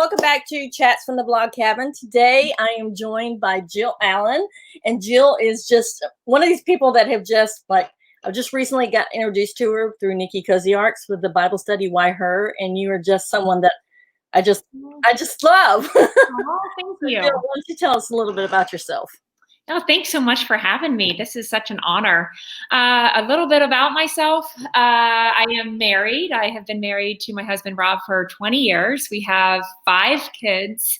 Welcome back to Chats from the Blog Cabin. Today I am joined by Jill Allen, and Jill is just one of these people that have just I've just recently got introduced to her through Nikki Koziarks with the Bible study Why Her, and you are just someone that I just love. Oh, thank you. Jill, why don't you tell us a little bit about yourself? Oh, thanks so much for having me. This is such an honor. A little bit about myself. I am married. I have been married to my husband, Rob, for 20 years. We have 5 kids,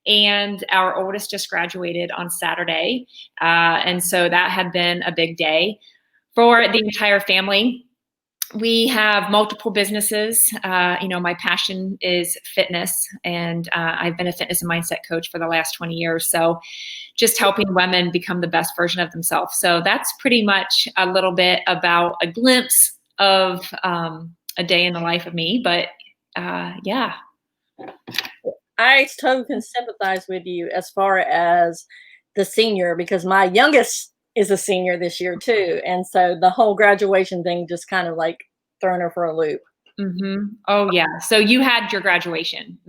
and our oldest just graduated on Saturday. And so that had been a big day for the entire family. We have multiple businesses. My passion is fitness, and I've been a fitness and mindset coach for the last 20 years. So just helping women become the best version of themselves. So that's pretty much a little bit about a glimpse of a day in the life of me. But yeah. I totally can sympathize with you as far as the senior, because my youngest is a senior this year too. And so the whole graduation thing just kind of like thrown her for a loop. Mm-hmm. Oh yeah. So you had your graduation,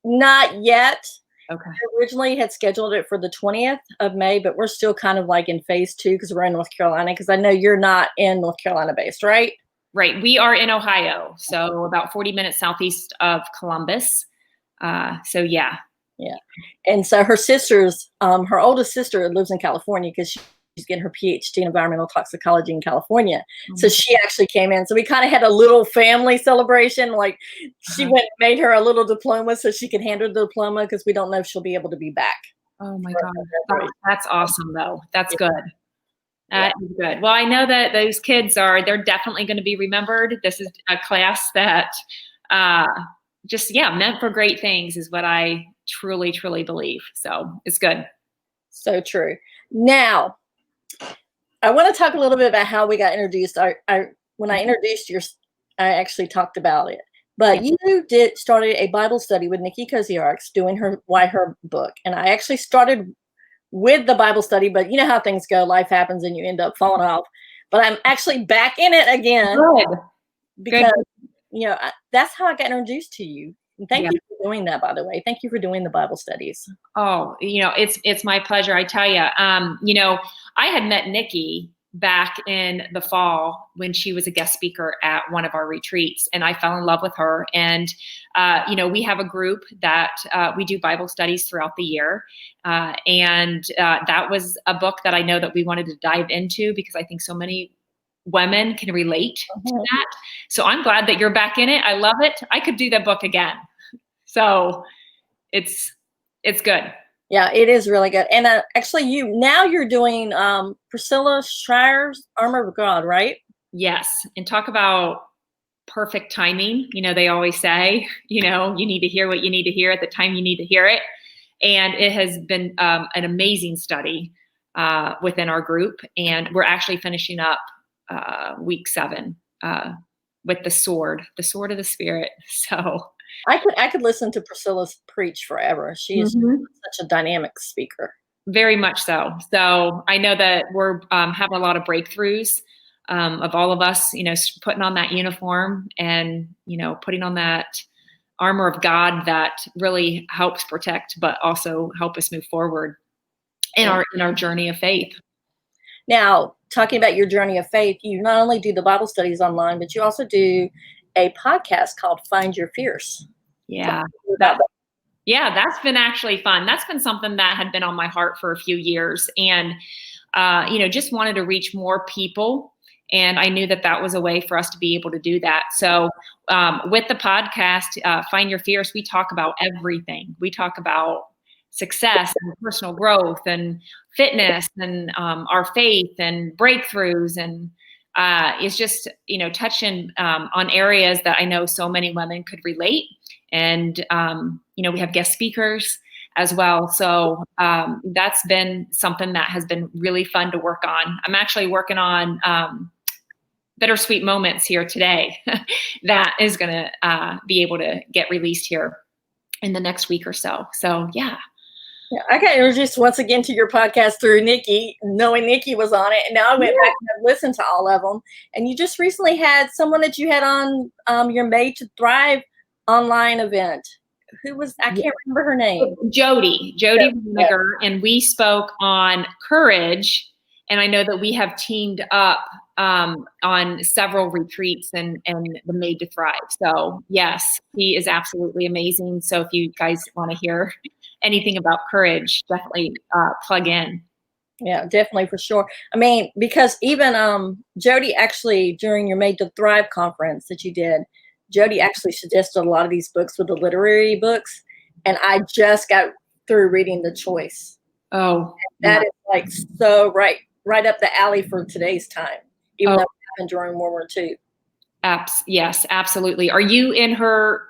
not yet. Okay. I originally had scheduled it for the 20th of May, but we're still kind of like in phase 2 because we're in North Carolina, because I know you're not in North Carolina based, right? Right. We are in Ohio. So about 40 minutes southeast of Columbus. So yeah. Yeah. And so her sister's, her oldest sister lives in California because she's getting her PhD in environmental toxicology in California. Mm-hmm. So she actually came in. So we kind of had a little family celebration. Like she went and made her a little diploma so she could hand her the diploma, because we don't know if she'll be able to be back. Oh my God. That's awesome though. That's good. That is good. Well, I know that those kids they're definitely going to be remembered. This is a class that meant for great things is what I truly, truly believe. So it's good. So true. Now, I want to talk a little bit about how we got introduced. When I introduced you, I actually talked about it. But you started a Bible study with Nikki Koziarks doing her Why Her book. And I actually started with the Bible study, but you know how things go. Life happens and you end up falling off. But I'm actually back in it again. Good. Because, that's how I got introduced to you. And thank you for doing that, by the way. Thank you for doing the Bible studies. Oh, it's my pleasure. I tell you, I had met Nikki back in the fall when she was a guest speaker at one of our retreats, and I fell in love with her. And, we have a group that we do Bible studies throughout the year. And that was a book that I know that we wanted to dive into, because I think so many women can relate to that. So I'm glad that you're back in it. I love it. I could do that book again. So it's good. Yeah, it is really good. And actually you're doing Priscilla Shire's Armor of God, right? Yes. And talk about perfect timing. They always say, you need to hear what you need to hear at the time you need to hear it. And it has been an amazing study within our group. And we're actually finishing up week 7 with the sword of the Spirit. So I could listen to Priscilla preach forever. She is such a dynamic speaker. Very much so. So I know that we're having a lot of breakthroughs of all of us, putting on that uniform and, putting on that armor of God that really helps protect, but also help us move forward in our journey of faith. Now, talking about your journey of faith, you not only do the Bible studies online, but you also do a podcast called Find Your Fierce. Yeah. That's been actually fun. That's been something that had been on my heart for a few years, and, just wanted to reach more people. And I knew that was a way for us to be able to do that. So with the podcast, Find Your Fierce, we talk about everything. We talk about success and personal growth and fitness and our faith and breakthroughs. And it's just, touching on areas that I know so many women could relate. And, we have guest speakers as well. So that's been something that has been really fun to work on. I'm actually working on Bittersweet Moments here today that is going to be able to get released here in the next week or so. So, yeah. Yeah, I got introduced once again to your podcast through Nikki, knowing Nikki was on it. And now I went back and listened to all of them. And you just recently had someone that you had on your Made to Thrive online event. who was, I can't remember her name. Jody Vinegar, and we spoke on courage. And I know that we have teamed up on several retreats and the Made to Thrive. So yes, he is absolutely amazing. So if you guys want to hear anything about courage, definitely plug in. Yeah, definitely, for sure. I mean, because even Jody actually, during your Made to Thrive conference that you did, Jody actually suggested a lot of these books with the literary books, and I just got through reading The Choice. Oh, that is like so right up the alley for today's time, even though it happened during World War II. Yes, absolutely. Are you in her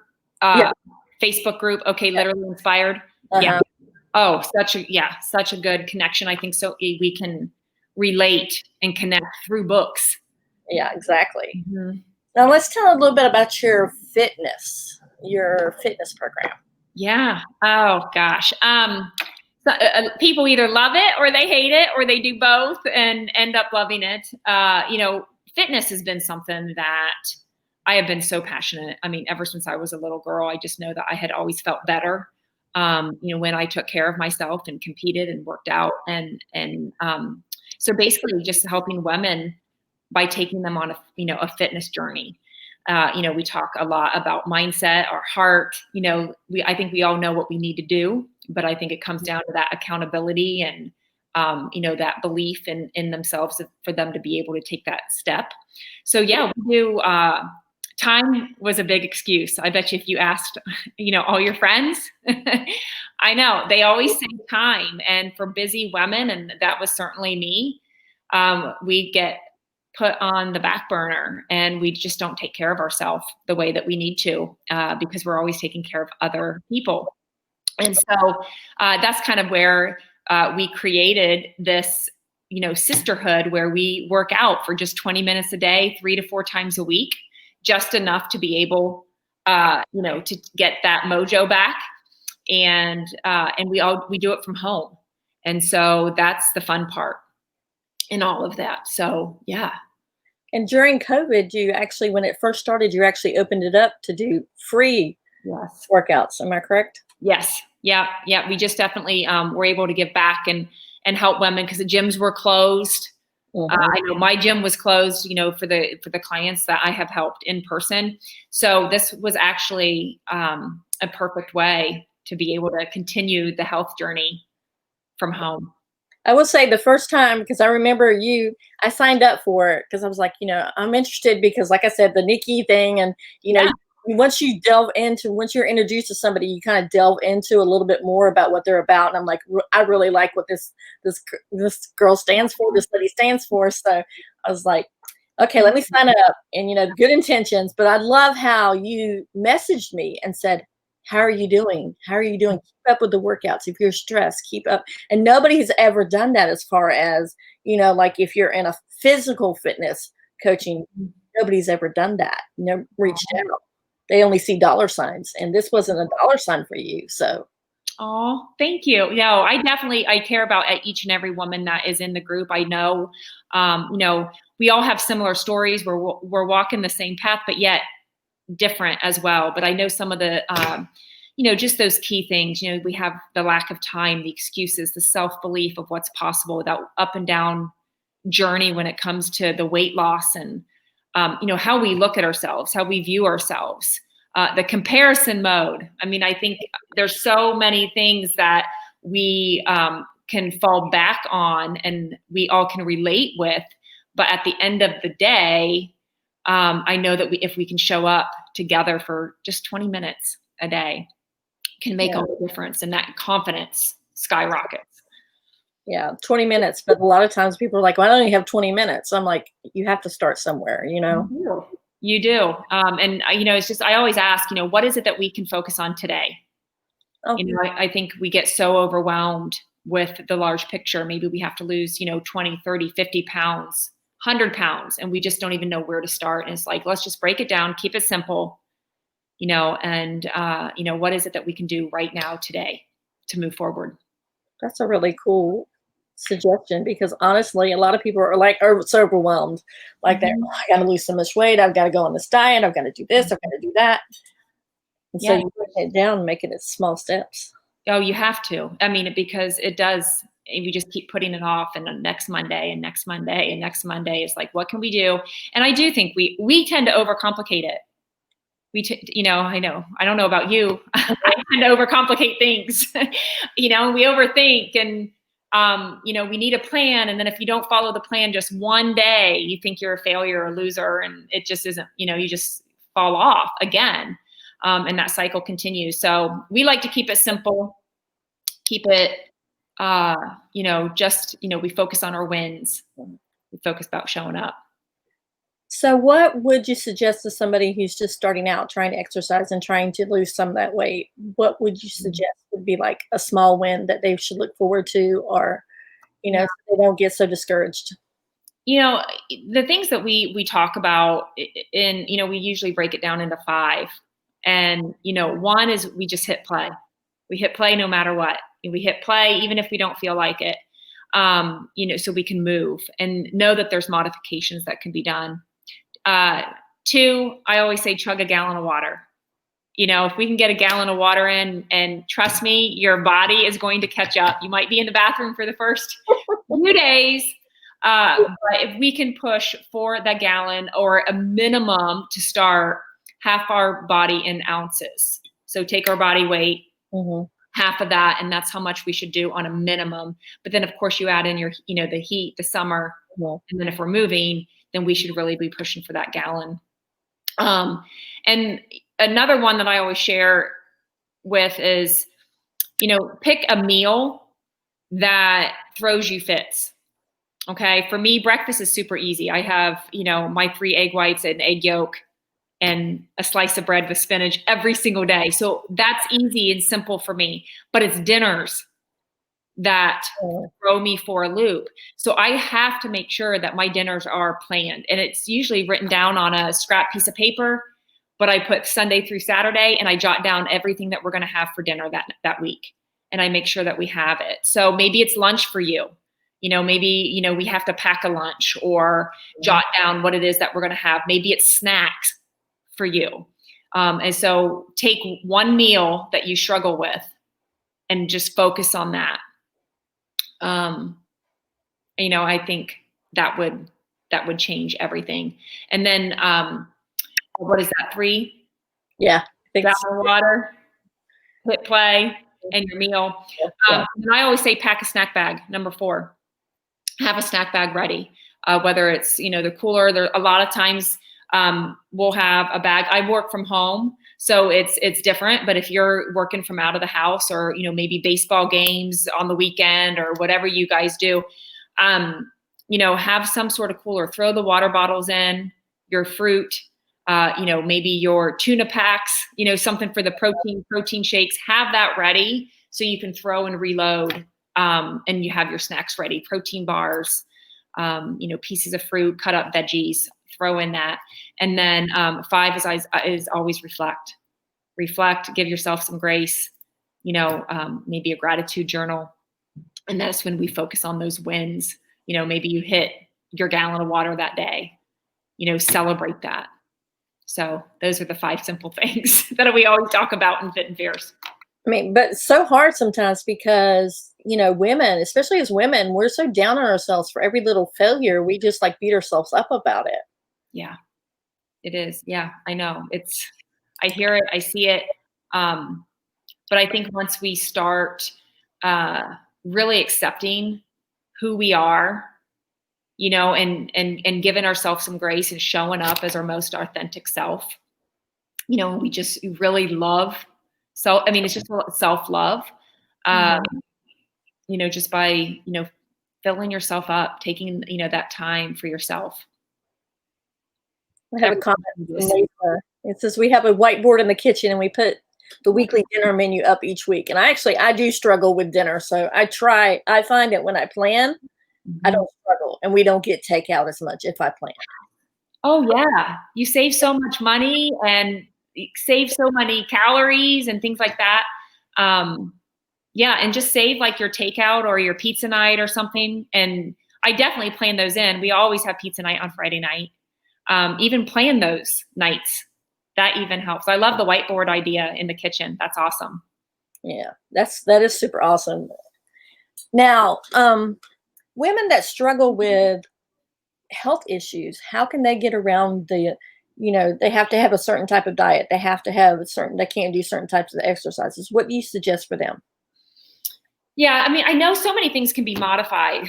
Facebook group? Okay, Literally Inspired. Yeah. Oh, such a good connection. I think so. We can relate and connect through books. Yeah, exactly. Mm-hmm. Now let's tell a little bit about your fitness program. Yeah. Oh gosh. People either love it or they hate it, or they do both and end up loving it. Fitness has been something that I have been so passionate. I mean, ever since I was a little girl, I just know that I had always felt better. When I took care of myself and competed and worked out, and so basically just helping women by taking them on a fitness journey. We talk a lot about mindset, our heart. I think we all know what we need to do, but I think it comes down to that accountability and that belief in themselves for them to be able to take that step. So yeah, we do. Time was a big excuse. I bet you if you asked, all your friends, I know they always say time. And for busy women, and that was certainly me, we get put on the back burner and we just don't take care of ourselves the way that we need to, because we're always taking care of other people. And so that's kind of where we created this, sisterhood, where we work out for just 20 minutes a day, 3 to 4 times a week, just enough to be able, to get that mojo back. And we do it from home. And so that's the fun part in all of that. So, yeah. And during COVID, when it first started, you actually opened it up to do free workouts. Am I correct? Yes. Yeah. We just definitely were able to give back and help women, because the gyms were closed. Mm-hmm. I know my gym was closed, for the clients that I have helped in person. So this was actually a perfect way to be able to continue the health journey from home. I will say the first time, because I remember I signed up for it because I was like, I'm interested, because like I said, the Nikki thing, and, once you're introduced to somebody, you kind of delve into a little bit more about what they're about. And I'm like, I really like what this girl stands for, this lady stands for. So I was like, okay, let me sign up, and, good intentions. But I love how you messaged me and said, how are you doing? Keep up with the workouts. If you're stressed, keep up. And nobody has ever done that, as far as, like if you're in a physical fitness coaching, nobody's ever done that. Never reached out. They only see dollar signs, and this wasn't a dollar sign for you. So. Oh, thank you. No, I care about each and every woman that is in the group. I know, we all have similar stories where we're walking the same path, but yet different as well. But I know some of the, just those key things, we have the lack of time, the excuses, the self-belief of what's possible, that up and down journey when it comes to the weight loss and, how we look at ourselves, how we view ourselves, the comparison mode. I mean, I think there's so many things that we can fall back on and we all can relate with. But at the end of the day, I know that if we can show up together for just 20 minutes a day, can make all the difference, and that confidence skyrockets. Yeah, 20 minutes. But a lot of times people are like, well, I only have 20 minutes. I'm like, you have to start somewhere, You do. And, it's just, I always ask, what is it that we can focus on today? Okay. I think we get so overwhelmed with the large picture. Maybe we have to lose, 20, 30, 50 pounds, 100 pounds, and we just don't even know where to start. And it's like, let's just break it down, keep it simple, and, what is it that we can do right now today to move forward? That's a really cool suggestion, because honestly, a lot of people are so overwhelmed. Like, I got to lose so much weight. I've got to go on this diet. I've got to do this. I've got to do that. And so you break it down and make it small steps. Oh, you have to. I mean, because it does, if you just keep putting it off and then next Monday and next Monday and next Monday, it's like, what can we do? And I do think we tend to overcomplicate it. I know, I don't know about you. I tend to overcomplicate things. We overthink and, we need a plan. And then if you don't follow the plan just one day, you think you're a failure or a loser, and it just isn't, you just fall off again. And that cycle continues. So we like to keep it simple, keep it, we focus on our wins. We focus about showing up. So what would you suggest to somebody who's just starting out trying to exercise and trying to lose some of that weight? What would you suggest would be like a small win that they should look forward to, or, so they don't get so discouraged? The things that we talk about we usually break it down into 5. And, one is we just hit play. We hit play no matter what. We hit play even if we don't feel like it, so we can move and know that there's modifications that can be done. 2, I always say chug a gallon of water. If we can get a gallon of water in, and trust me, your body is going to catch up. You might be in the bathroom for the first few days, but if we can push for that gallon or a minimum to start, half our body in ounces. So take our body weight, half of that, and that's how much we should do on a minimum. But then of course you add in your, the heat, the summer, and then if we're moving, then we should really be pushing for that gallon. And another one that I always share with is, pick a meal that throws you fits. Okay. For me, breakfast is super easy. I have, my 3 egg whites and egg yolk and a slice of bread with spinach every single day. So that's easy and simple for me, but it's dinners that throw me for a loop. So I have to make sure that my dinners are planned, and it's usually written down on a scrap piece of paper, but I put Sunday through Saturday and I jot down everything that we're going to have for dinner that week. And I make sure that we have it. So maybe it's lunch for you. Maybe, we have to pack a lunch or jot down what it is that we're going to have. Maybe it's snacks for you. And so take one meal that you struggle with and just focus on that. I think that would change everything. And then, what is that? 3? Yeah. Gallon of water, hit play, and your meal. And I always say pack a snack bag. Number 4, have a snack bag ready. Whether it's, the cooler, there a lot of times, we'll have a bag. I work from home, so it's different. But if you're working from out of the house, or, maybe baseball games on the weekend or whatever you guys do, have some sort of cooler, throw the water bottles in, your fruit, maybe your tuna packs, something for the protein shakes, have that ready so you can throw and reload. And you have your snacks ready, protein bars, pieces of fruit, cut up veggies, throw in that. And then 5 is always reflect, give yourself some grace, maybe a gratitude journal. And that's when we focus on those wins. Maybe you hit your gallon of water that day, celebrate that. So those are the 5 simple things that we always talk about in Fit and Fierce. I mean, but it's so hard sometimes because, women, especially as women, we're so down on ourselves for every little failure. We just beat ourselves up about it. Yeah, it is. Yeah, I know. I hear it, I see it. But I think once we start really accepting who we are, and giving ourselves some grace and showing up as our most authentic self, we just really love. So, I mean, it's just self-love, just by, filling yourself up, taking, that time for yourself. I have a comment from Lisa. It says, we have a whiteboard in the kitchen and we put the weekly dinner menu up each week. And I do struggle with dinner. So I find that when I plan, I don't struggle, and we don't get takeout as much if I plan. Oh yeah. You save so much money and save so many calories and things like that. Yeah. And just save your takeout or your pizza night or something. And I definitely plan those in. We always have pizza night on Friday night. Even plan those nights that even helps. I love the whiteboard idea in the kitchen. That's awesome. Yeah, that is super awesome. Now, women that struggle with health issues, how can they get around they have to have a certain type of diet. They have to have they can't do certain types of exercises. What do you suggest for them? Yeah, I mean, I know so many things can be modified,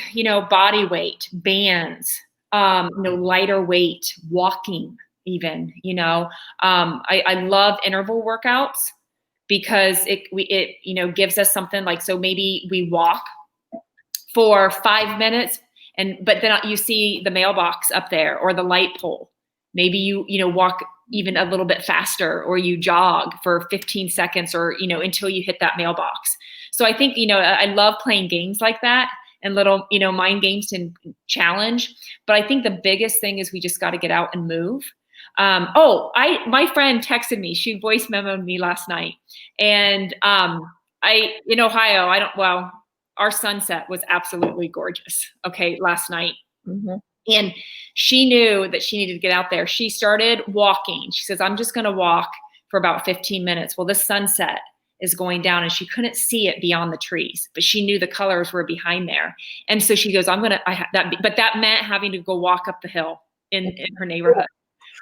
body weight, bands, lighter weight, walking even, I love interval workouts because it gives us something like, so maybe we walk for 5 minutes but then you see the mailbox up there or the light pole. Maybe you walk even a little bit faster, or you jog for 15 seconds or, until you hit that mailbox. So I think, I love playing games like that and little, mind games and challenge. But I think the biggest thing is we just got to get out and move. My friend texted me, she voice memoed me last night. And in Ohio, our sunset was absolutely gorgeous. Okay. Last night. Mm-hmm. And she knew that she needed to get out there. She started walking. She says, I'm just going to walk for about 15 minutes. Well, the sunset is going down and she couldn't see it beyond the trees, but she knew the colors were behind there. And so she goes, but that meant having to go walk up the hill in her neighborhood.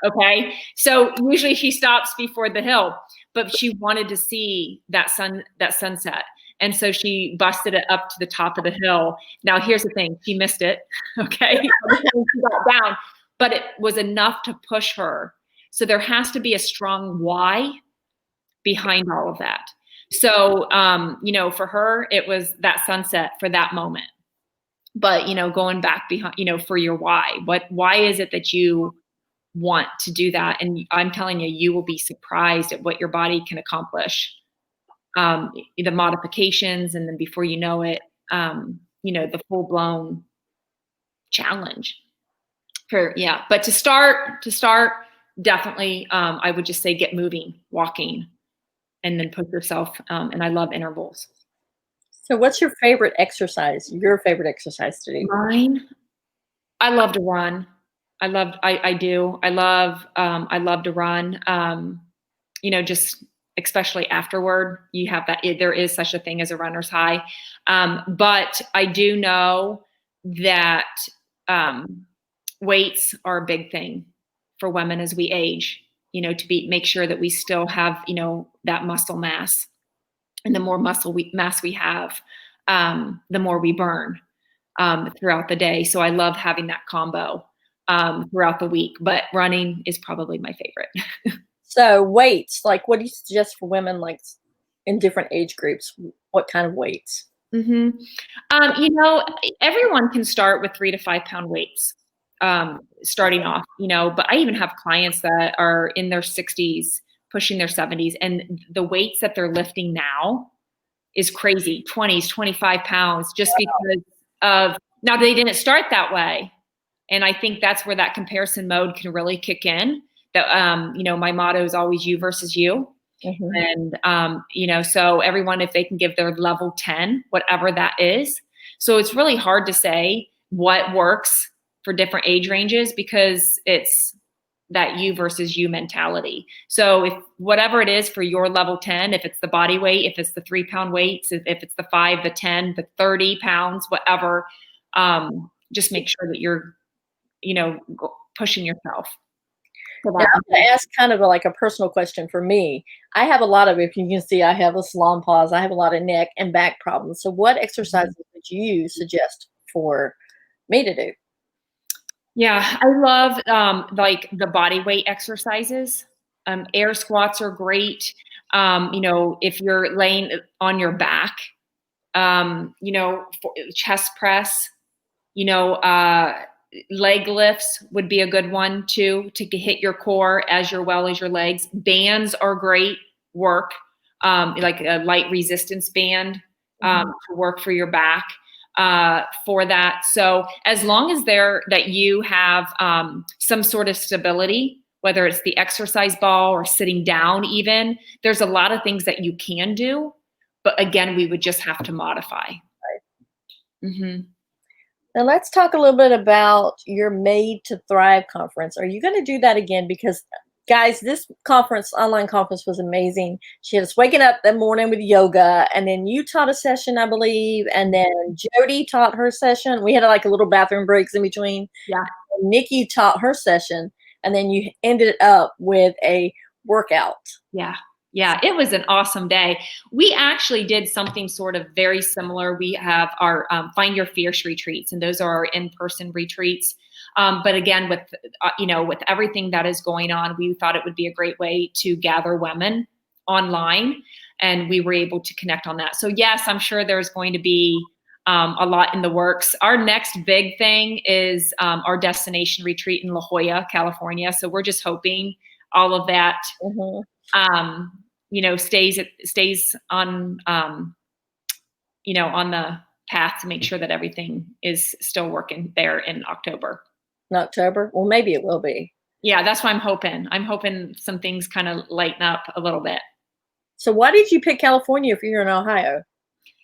Okay. So usually she stops before the hill, but she wanted to see that sunset. And so she busted it up to the top of the hill. Now, here's the thing. She missed it. Okay. She got down, but it was enough to push her. So there has to be a strong why behind all of that. So, for her, it was that sunset for that moment. But, going back behind, for your why is it that you want to do that? And I'm telling you, you will be surprised at what your body can accomplish. The modifications, and then before you know it, the full blown challenge. But to start, definitely, I would just say get moving, walking, and then push yourself. And I love intervals. So, what's your favorite exercise? Your favorite exercise to do? Mine, I love to run. I do. I love to run. Just especially afterward, you have that, there is such a thing as a runner's high. But I do know that weights are a big thing for women as we age, make sure that we still have, that muscle mass. And the more mass we have, the more we burn throughout the day. So I love having that combo throughout the week, but running is probably my favorite. So weights, like what do you suggest for women, like in different age groups? What kind of weights? Mm-hmm. Everyone can start with 3 to 5 pound weights, starting off, but I even have clients that are in their 60s, pushing their 70s, and the weights that they're lifting now is crazy, 20s, 25 pounds, just because of, now they didn't start that way. And I think that's where that comparison mode can really kick in. That, my motto is always you versus you. Mm-hmm. And, so everyone, if they can give their level 10, whatever that is. So it's really hard to say what works for different age ranges, because it's that you versus you mentality. So if whatever it is for your level 10, if it's the body weight, if it's the 3 pound weights, if it's the 5, the 10, the 30 pounds, whatever, just make sure that you're, pushing yourself. Now, I'm going to ask kind of like a personal question for me. I have a lot of, if you can see, I have a salon pause. I have a lot of neck and back problems. So what exercises would you suggest for me to do? Yeah, I love like the body weight exercises. Air squats are great. If you're laying on your back, chest press, leg lifts would be a good one too, to hit your core as well as your legs. Bands are great work, like a light resistance band to work for your back for that. So as long as that you have some sort of stability, whether it's the exercise ball or sitting down even, there's a lot of things that you can do. But again, we would just have to modify. Right. Mm-hmm. Now let's talk a little bit about your Made to Thrive conference. Are you going to do that again? Because guys, this conference, online conference, was amazing. She had us waking up that morning with yoga, and then you taught a session, I believe, and then Jody taught her session. We had like a little bathroom breaks in between. Yeah. And Nikki taught her session, and then you ended up with a workout. Yeah. Yeah, it was an awesome day. We actually did something sort of very similar. We have our Find Your Fierce retreats, and those are our in-person retreats. But again, with with everything that is going on, we thought it would be a great way to gather women online, and we were able to connect on that. So yes, I'm sure there's going to be a lot in the works. Our next big thing is our destination retreat in La Jolla, California. So we're just hoping all of that. Mm-hmm. Stays on, on the path to make sure that everything is still working there in October. In October? Well, maybe it will be. Yeah, that's what I'm hoping. I'm hoping some things kind of lighten up a little bit. So why did you pick California if you're in Ohio?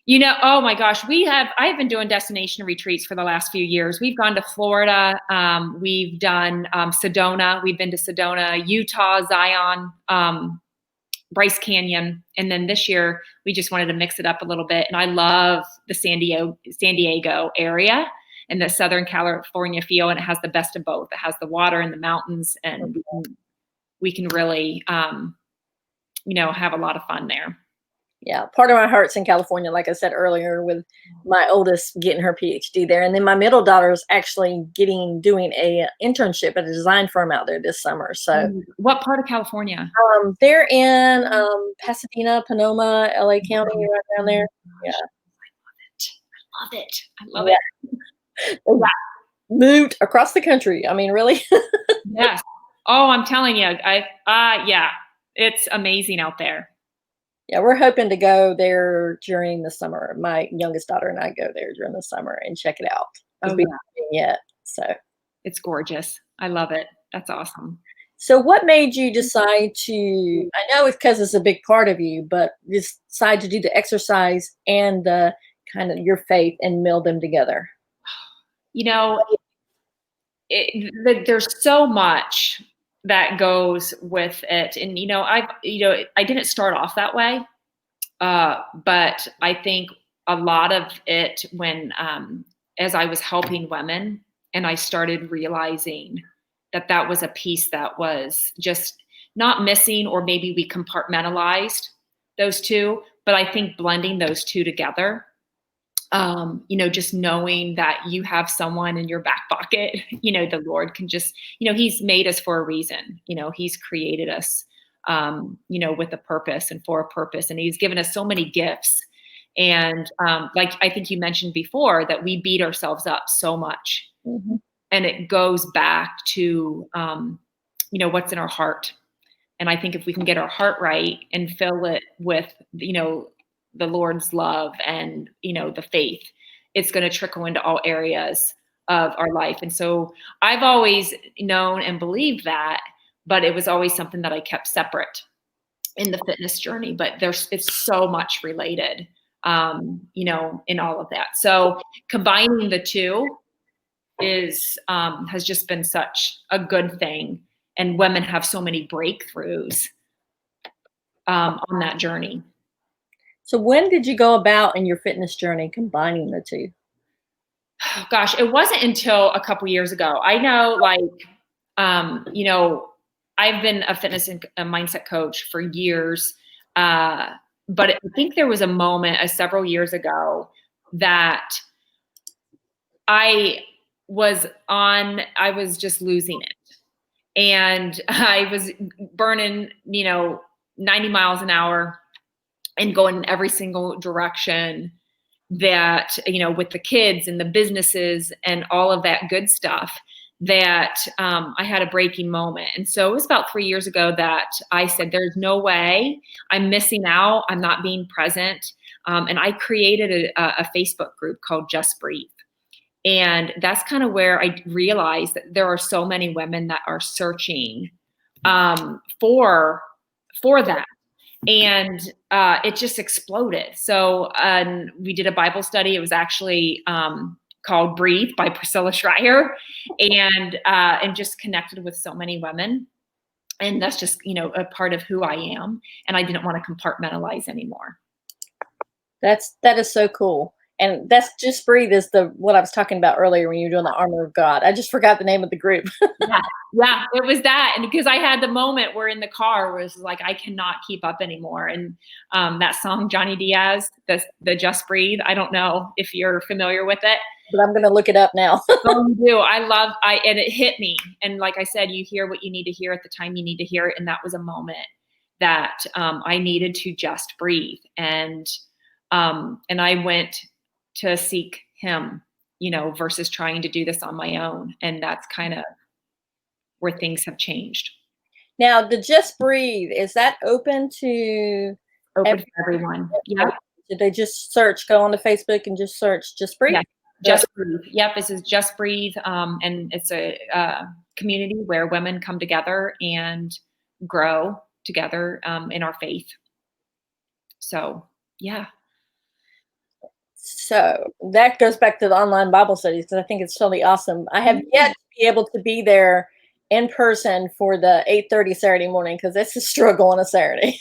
Oh my gosh, I've been doing destination retreats for the last few years. We've gone to Florida. We've done Sedona. We've been to Sedona, Utah, Zion, Bryce Canyon. And then this year we just wanted to mix it up a little bit. And I love the San Diego area and the Southern California feel. And it has the best of both. It has the water and the mountains, and we can really, have a lot of fun there. Yeah. Part of my heart's in California, like I said earlier, with my oldest getting her PhD there. And then my middle daughter is actually doing a internship at a design firm out there this summer. So what part of California? They're in Pasadena, Sonoma, LA County, right down there. Yeah. I love it. Yeah. Moved across the country. I mean, really? Yes. Oh, I'm telling you, yeah, it's amazing out there. Yeah, we're hoping to go there during the summer. My youngest daughter and I go there during the summer and check it out. Oh, we haven't been yet. So it's gorgeous. I love it. That's awesome. So what made you decide to, I know it's because it's a big part of you, but decide to do the exercise and the kind of your faith and meld them together? There's so much that goes with it. And, I didn't start off that way. But I think a lot of it when, as I was helping women and I started realizing that was a piece that was just not missing, or maybe we compartmentalized those two, but I think blending those two together, just knowing that you have someone in your back pocket, the Lord can just, he's made us for a reason, he's created us, with a purpose and for a purpose. And he's given us so many gifts. And like I think you mentioned before, that we beat ourselves up so much. Mm-hmm. And it goes back to, what's in our heart. And I think if we can get our heart right and fill it with, the Lord's love and, the faith, it's going to trickle into all areas of our life. And so I've always known and believed that, but it was always something that I kept separate in the fitness journey. But it's so much related, in all of that. So combining the two has just been such a good thing. And women have so many breakthroughs on that journey. So when did you go about in your fitness journey combining the two? Gosh, it wasn't until a couple years ago. I know, I've been a fitness and a mindset coach for years. But I think there was a moment several years ago that I was just losing it. And I was burning, 90 miles an hour and going in every single direction that, with the kids and the businesses and all of that good stuff, that I had a breaking moment. And so it was about 3 years ago that I said, there's no way I'm missing out. I'm not being present. And I created a Facebook group called Just Breathe. And that's kind of where I realized that there are so many women that are searching for that. And it just exploded. So we did a Bible study. It was actually called Breathe by Priscilla Schreier, and just connected with so many women. And that's just, a part of who I am. And I didn't want to compartmentalize anymore. That is so cool. And that's Just Breathe is what I was talking about earlier when you were doing the Armor of God. I just forgot the name of the group. Yeah, it was that. And because I had the moment where in the car where it was like, I cannot keep up anymore. And that song, Johnny Diaz, the Just Breathe, I don't know if you're familiar with it. But I'm going to look it up now. Oh, you do. And it hit me. And like I said, you hear what you need to hear at the time you need to hear it. And that was a moment that I needed to just breathe. And I went to seek him, versus trying to do this on my own. And that's kind of where things have changed. Now, the Just Breathe, is that open to everyone? Yeah. Did they just go onto Facebook and just search Just Breathe? Yeah. Just Breathe. Yep. This is Just Breathe. And it's a community where women come together and grow together in our faith. So, yeah. So that goes back to the online Bible studies because I think it's totally awesome. I have yet to be able to be there in person for the 8:30 Saturday morning because it's a struggle on a Saturday.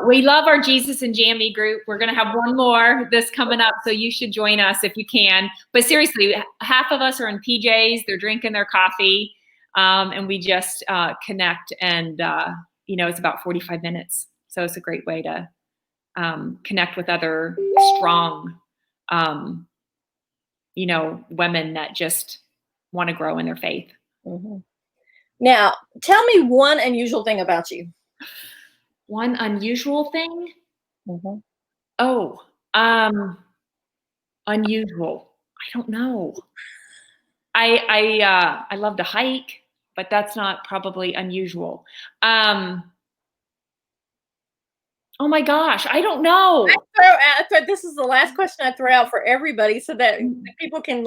We love our Jesus and Jammy group. We're going to have one more this coming up, so you should join us if you can. But seriously, half of us are in PJs. They're drinking their coffee, and we just connect. And it's about 45 minutes, so it's a great way to connect with other strong women that just want to grow in their faith. Mm-hmm. Now, tell me one unusual thing about you. One unusual thing? Mm-hmm. Oh, unusual. I don't know. I love to hike, but that's not probably unusual. Oh my gosh, I don't know. This is the last question I throw out for everybody so that people can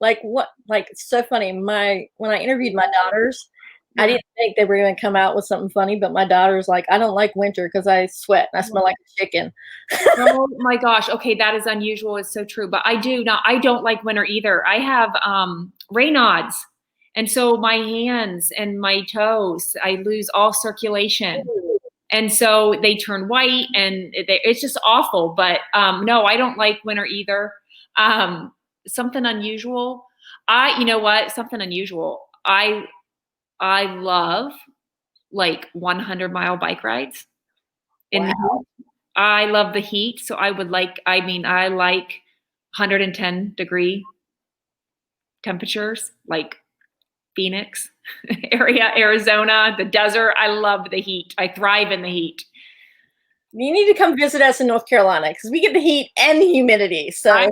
it's so funny. When I interviewed my daughters, I didn't think they were going to come out with something funny, but my daughter's like, I don't like winter because I sweat and I smell like a chicken. Oh my gosh. Okay. That is unusual. It's so true. But I don't like winter either. I have Raynaud's. And so my hands and my toes, I lose all circulation. And so they turn white and it's just awful. But no, I don't like winter either. Something unusual. Something unusual. I love 100-mile bike rides. Wow. I love the heat. So I like 110-degree temperatures, like Phoenix area, Arizona, the desert. I love the heat. I thrive in the heat. You need to come visit us in North Carolina because we get the heat and the humidity. So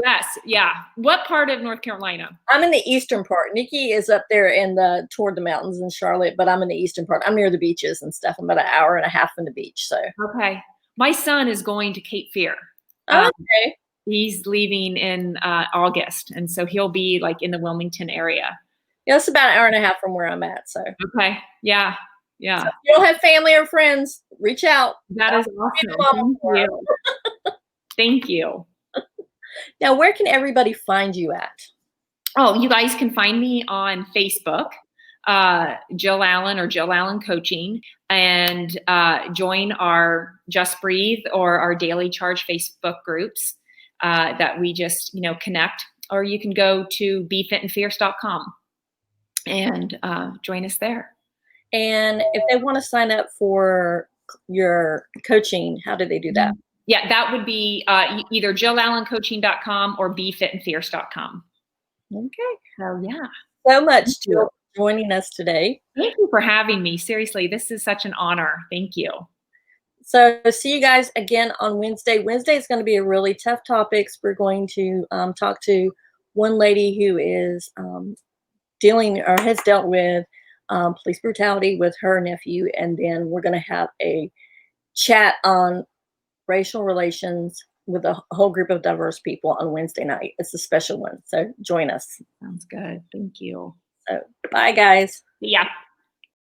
yes, yeah. What part of North Carolina? I'm in the eastern part. Nikki is up there toward the mountains in Charlotte, but I'm in the eastern part. I'm near the beaches and stuff. I'm about an hour and a half from the beach. So okay, my son is going to Cape Fear. Okay, he's leaving in August, and so he'll be in the Wilmington area. Yeah, it's about an hour and a half from where I'm at. So okay, yeah. Yeah. So if you don't have family or friends, reach out. That is awesome. Thank you. Thank you. Now, where can everybody find you at? Oh, you guys can find me on Facebook, Jill Allen or Jill Allen Coaching, and join our Just Breathe or our Daily Charge Facebook groups that we just, connect. Or you can go to BeFitandFierce.com and join us there. And if they want to sign up for your coaching, how do they do that? Yeah, that would be either JillAllenCoaching.com or BeFitandFierce.com. Okay. So yeah. So much, Jill, for joining us today. Thank you for having me. Seriously, this is such an honor. Thank you. So see you guys again on Wednesday. Wednesday is going to be a really tough topic. We're going to talk to one lady who is has dealt with police brutality with her nephew, and then we're going to have a chat on racial relations with a whole group of diverse people on Wednesday night. It's a special one, so join us. Sounds good. Thank you. So bye, guys. Yeah.